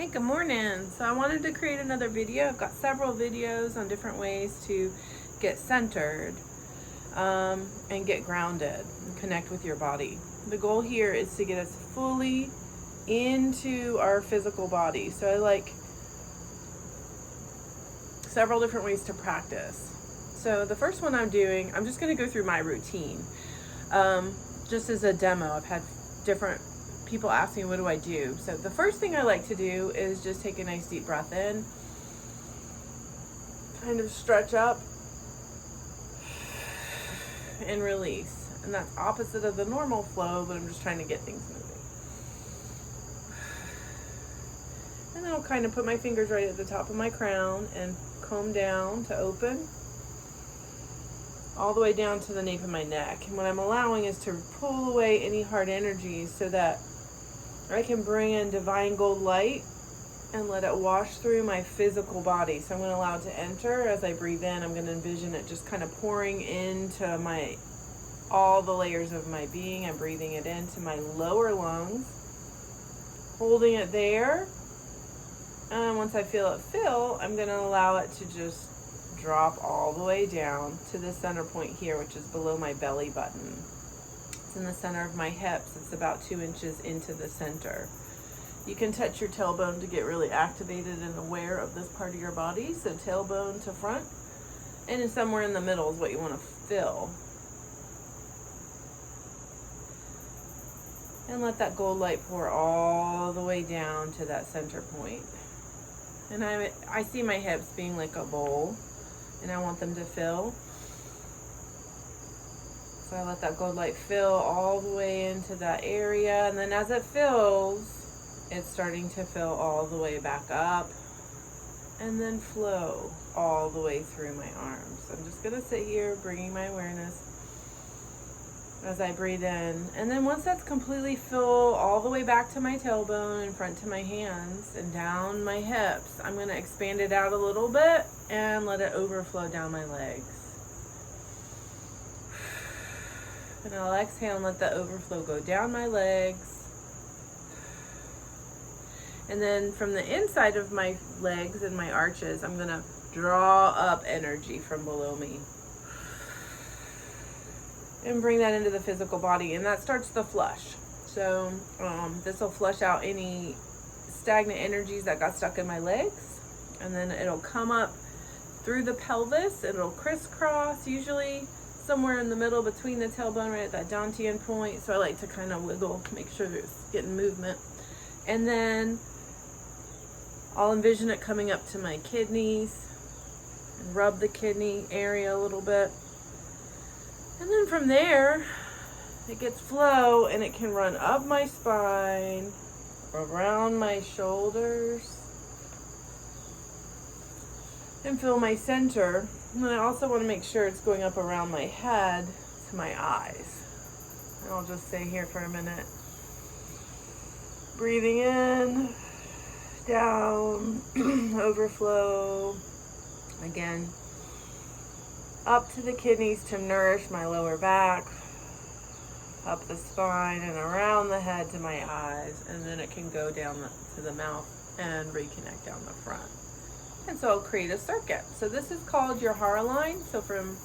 Hey, good morning. So I wanted to create another video. I've got several videos on different ways to get centered and get grounded and connect with your body. The goal here is to get us fully into our physical body. So I like several different ways to practice. So the first one I'm doing, I'm just going to go through my routine. Just as a demo, I've had different people ask me, what do I do? So the first thing I like to do is just take a nice deep breath in, kind of stretch up and release. And that's opposite of the normal flow, but I'm just trying to get things moving. And then I'll kind of put my fingers right at the top of my crown and comb down to open all the way down to the nape of my neck. And what I'm allowing is to pull away any hard energies so that I can bring in divine gold light and let it wash through my physical body. So I'm going to allow it to enter. As I breathe in, I'm going to envision it just kind of pouring into all the layers of my being. I'm breathing it into my lower lungs, holding it there. And once I feel it fill, I'm going to allow it to just drop all the way down to the center point here, which is below my belly button. It's in the center of my hips. It's about 2 inches into the center. You can touch your tailbone to get really activated and aware of this part of your body. So tailbone to front, and somewhere in the middle is what you want to fill. And let that gold light pour all the way down to that center point. And I see my hips being like a bowl, and I want them to fill. So I let that gold light fill all the way into that area. And then as it fills, it's starting to fill all the way back up and then flow all the way through my arms. I'm just going to sit here, bringing my awareness as I breathe in. And then once that's completely full all the way back to my tailbone and front to my hands and down my hips, I'm going to expand it out a little bit and let it overflow down my legs. And I'll exhale and let the overflow go down my legs. And then from the inside of my legs and my arches, I'm going to draw up energy from below me. And bring that into the physical body. And that starts the flush. So this will flush out any stagnant energies that got stuck in my legs. And then it'll come up through the pelvis. It'll crisscross, usually somewhere in the middle between the tailbone, right at that dantian point. So I like to kind of wiggle, make sure it's getting movement. And then I'll envision it coming up to my kidneys and rub the kidney area a little bit. And then from there, it gets flow and it can run up my spine, around my shoulders, and fill my center. And then I also want to make sure it's going up around my head to my eyes. And I'll just stay here for a minute. Breathing in, down, overflow. Again, up to the kidneys to nourish my lower back, up the spine and around the head to my eyes. And then it can go down to the mouth and reconnect down the front. And so I'll create a circuit. So this is called your hara line. So from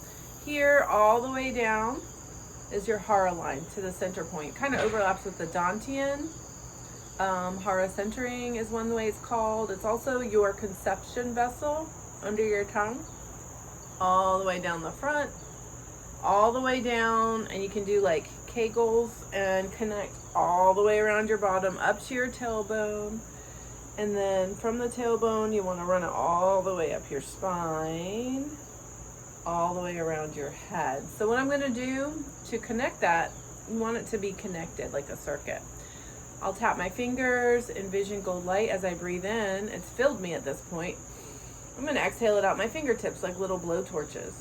here all the way down is your hara line to the center point. Kind of overlaps with the dantian. Hara centering is one way it's called. It's also your conception vessel under your tongue. All the way down the front, all the way down. And you can do like kegels and connect all the way around your bottom up to your tailbone. And then from the tailbone, you want to run it all the way up your spine, all the way around your head. So what I'm going to do to connect that, you want it to be connected like a circuit. I'll tap my fingers, envision gold light as I breathe in. It's filled me at this point. I'm going to exhale it out my fingertips like little blow torches.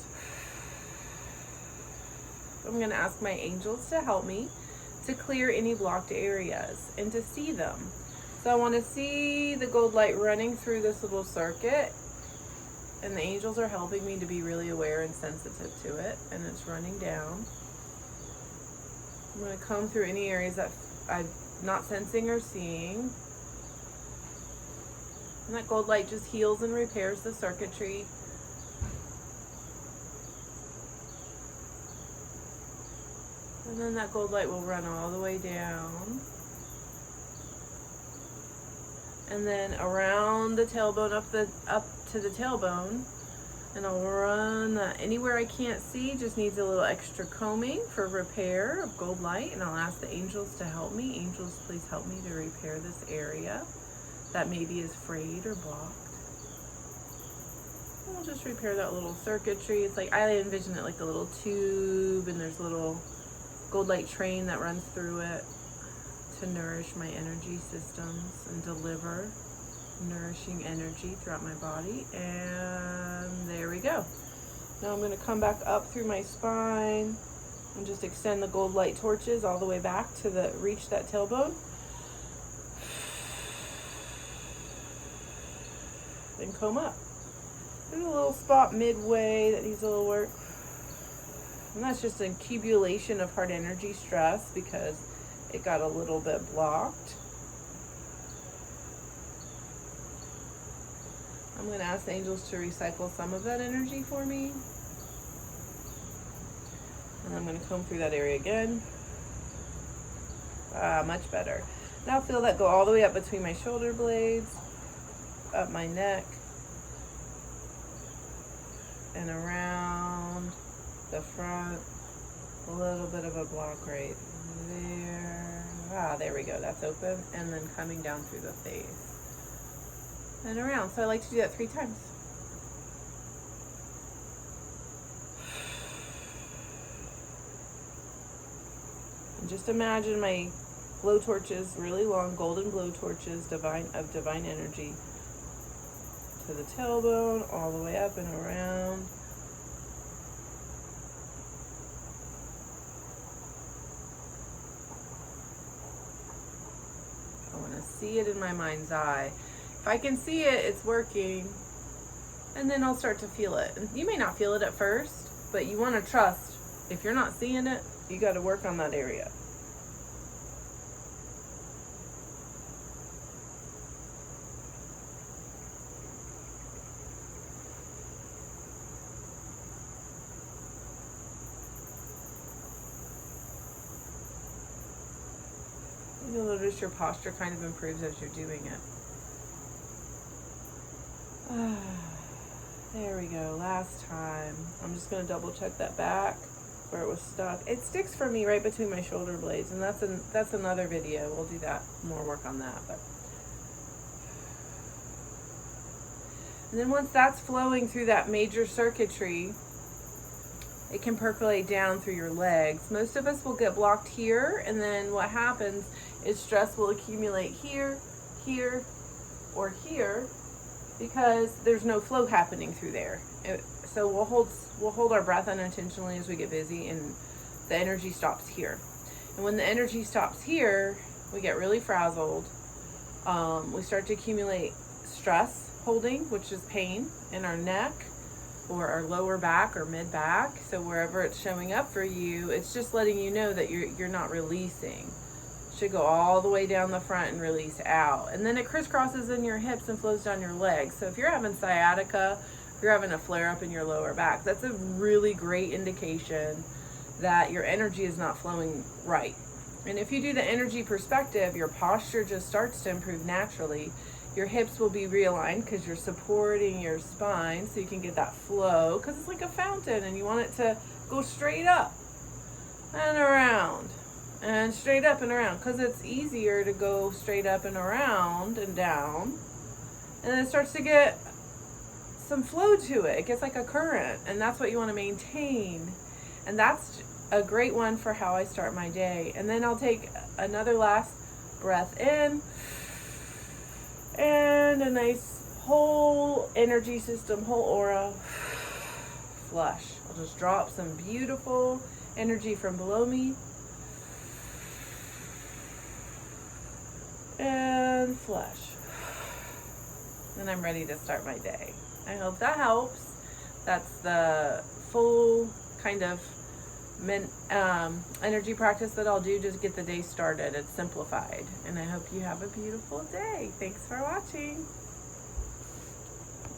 I'm going to ask my angels to help me to clear any blocked areas and to see them. So I want to see the gold light running through this little circuit, and the angels are helping me to be really aware and sensitive to it, and it's running down. I'm going to comb through any areas that I'm not sensing or seeing. And that gold light just heals and repairs the circuitry. And then that gold light will run all the way down. And then around the tailbone, up to the tailbone. And I'll run that anywhere I can't see, just needs a little extra combing for repair of gold light. And I'll ask the angels to help me. Angels, please help me to repair this area that maybe is frayed or blocked. And we'll just repair that little circuitry. It's like, I envision it like a little tube, and there's a little gold light train that runs through it to nourish my energy systems and deliver nourishing energy throughout my body. And there we go. Now I'm going to come back up through my spine and just extend the gold light torches all the way back to reach that tailbone. Then comb up. There's a little spot midway that needs a little work. And that's just an accumulation of hard energy stress because it got a little bit blocked. I'm going to ask the angels to recycle some of that energy for me. And I'm going to comb through that area again. Much better. Now feel that go all the way up between my shoulder blades, up my neck, and around the front. A little bit of a block right there. There we go. That's open. And then coming down through the face and around. So I like to do that 3 times. And just imagine my glow torches, really long golden glow torches, of divine energy, to the tailbone, all the way up and around. I want to see it in my mind's eye. If I can see it, it's working. And then I'll start to feel it. And you may not feel it at first, but you want to trust. If you're not seeing it, you got to work on that area. You'll notice your posture kind of improves as you're doing it. There we go. Last time. I'm just going to double check that back where it was stuck. It sticks for me right between my shoulder blades, and that's another video. We'll do that, more work on that. And then once that's flowing through that major circuitry, it can percolate down through your legs. Most of us will get blocked here, and then what happens is stress will accumulate here, here, or here, because there's no flow happening through there. So we'll hold our breath unintentionally as we get busy, and the energy stops here. And when the energy stops here, we get really frazzled. We start to accumulate stress holding, which is pain in our neck or our lower back or mid back. So wherever it's showing up for you, it's just letting you know that you're not releasing. Should go all the way down the front and release out. And then it crisscrosses in your hips and flows down your legs. So if you're having sciatica, if you're having a flare up in your lower back, that's a really great indication that your energy is not flowing right. And if you do the energy perspective, your posture just starts to improve naturally. Your hips will be realigned because you're supporting your spine so you can get that flow, because it's like a fountain and you want it to go straight up and around. And straight up and around, because it's easier to go straight up and around and down. And then it starts to get some flow to it. It gets like a current, and that's what you want to maintain. And that's a great one for how I start my day. And then I'll take another last breath in, and a nice whole energy system, whole aura, flush. I'll just drop some beautiful energy from below me. And flush. And I'm ready to start my day. I hope that helps. That's the full kind of energy practice that I'll do to get the day started. It's simplified. And I hope you have a beautiful day. Thanks for watching.